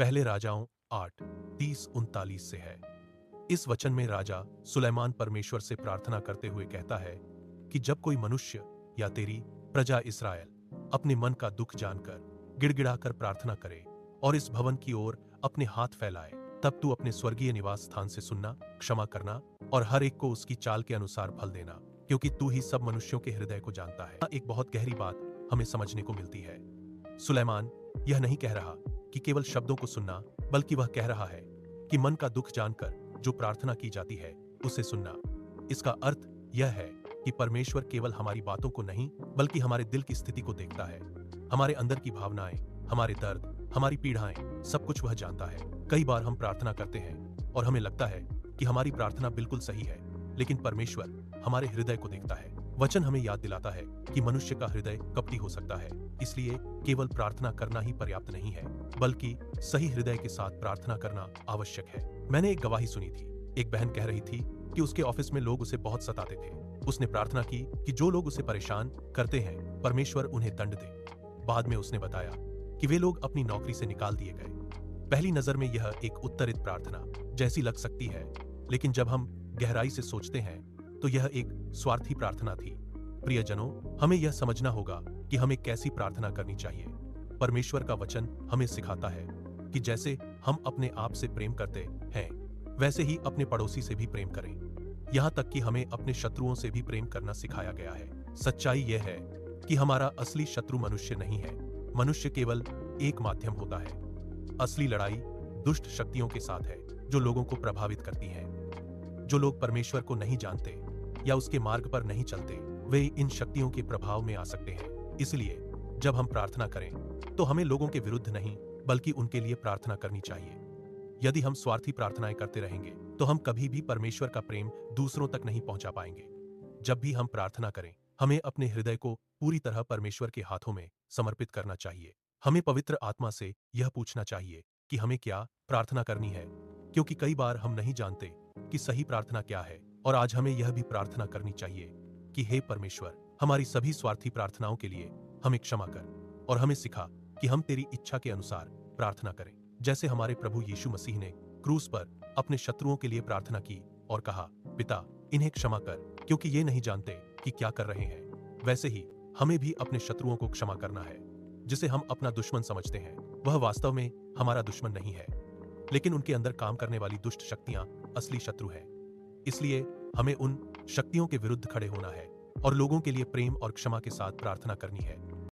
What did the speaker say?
पहले राजाओं 8:30-39 से है। इस वचन में राजा सुलेमान परमेश्वर से प्रार्थना करते हुए कहता है कि जब कोई मनुष्य या तेरी प्रजा इस्राएल अपने मन का दुख जानकर गिड़गिड़ाकर प्रार्थना करे और इस भवन की ओर अपने हाथ फैलाए, तब तू अपने स्वर्गीय निवास स्थान से सुनना, क्षमा करना और हर एक को उसकी चाल के अनुसार फल देना, क्योंकि तू ही सब मनुष्यों के हृदय को जानता है। एक बहुत गहरी बात हमें समझने को मिलती है। सुलेमान यह नहीं कह रहा कि केवल शब्दों को सुनना, बल्कि वह कह रहा है कि मन का दुख जानकर जो प्रार्थना की जाती है उसे सुनना। इसका अर्थ यह है कि परमेश्वर केवल हमारी बातों को नहीं, बल्कि हमारे दिल की स्थिति को देखता है। हमारे अंदर की भावनाएं, हमारे दर्द, हमारी पीड़ाएं, सब कुछ वह जानता है। कई बार हम प्रार्थना करते हैं और हमें लगता है कि हमारी प्रार्थना बिल्कुल सही है, लेकिन परमेश्वर हमारे हृदय को देखता है। वचन हमें याद दिलाता है कि मनुष्य का हृदय कपटी हो सकता है, इसलिए केवल प्रार्थना करना ही पर्याप्त नहीं है, बल्कि सही हृदय के साथ प्रार्थना करना आवश्यक है। मैंने एक गवाही सुनी थी। एक बहन कह रही थी कि उसके ऑफिस में लोग उसे बहुत सताते थे। उसने प्रार्थना की कि जो लोग उसे परेशान करते हैं, परमेश्वर उन्हें दंड दे। बाद में उसने बताया कि वे लोग अपनी नौकरी से निकाल दिए गए। पहली नजर में यह एक उत्तरित प्रार्थना जैसी लग सकती है, लेकिन जब हम गहराई से सोचते हैं तो यह एक स्वार्थी प्रार्थना थी। प्रियजनों, हमें यह समझना होगा कि हमें कैसी प्रार्थना करनी चाहिए। परमेश्वर का वचन हमें सिखाता है कि जैसे हम अपने आप से प्रेम करते हैं, वैसे ही अपने पड़ोसी से भी प्रेम करें। यहाँ तक कि हमें अपने शत्रुओं से भी प्रेम करना सिखाया गया है। सच्चाई यह है कि हमारा असली शत्रु मनुष्य नहीं है। मनुष्य केवल एक माध्यम होता है। असली लड़ाई दुष्ट शक्तियों के साथ है, जो लोगों को प्रभावित करती हैं। जो लोग परमेश्वर को नहीं जानते या उसके मार्ग पर नहीं चलते, वे इन शक्तियों के प्रभाव में आ सकते हैं। इसलिए जब हम प्रार्थना करें तो हमें लोगों के विरुद्ध नहीं, बल्कि उनके लिए प्रार्थना करनी चाहिए। यदि हम स्वार्थी प्रार्थनाएं करते रहेंगे तो हम कभी भी परमेश्वर का प्रेम दूसरों तक नहीं पहुंचा पाएंगे। जब भी हम प्रार्थना करें, हमें अपने हृदय को पूरी तरह परमेश्वर के हाथों में समर्पित करना चाहिए। हमें पवित्र आत्मा से यह पूछना चाहिए कि हमें क्या प्रार्थना करनी है, क्योंकि कई बार हम नहीं जानते कि सही प्रार्थना क्या है। और आज हमें यह भी प्रार्थना करनी चाहिए कि हे परमेश्वर, हमारी सभी स्वार्थी प्रार्थनाओं के लिए हमें क्षमा कर और हमें सिखा कि हम तेरी इच्छा के अनुसार प्रार्थना करें। जैसे हमारे प्रभु यीशु मसीह ने क्रूस पर अपने शत्रुओं के लिए प्रार्थना की और कहा, पिता, इन्हें क्षमा कर, क्योंकि ये नहीं जानते कि क्या कर रहे हैं। वैसे ही हमें भी अपने शत्रुओं को क्षमा करना है। जिसे हम अपना दुश्मन समझते हैं, वह वास्तव में हमारा दुश्मन नहीं है, लेकिन उनके अंदर काम करने वाली दुष्ट शक्तियां असली शत्रु हैं। इसलिए हमें उन शक्तियों के विरुद्ध खड़े होना है और लोगों के लिए प्रेम और क्षमा के साथ प्रार्थना करनी है।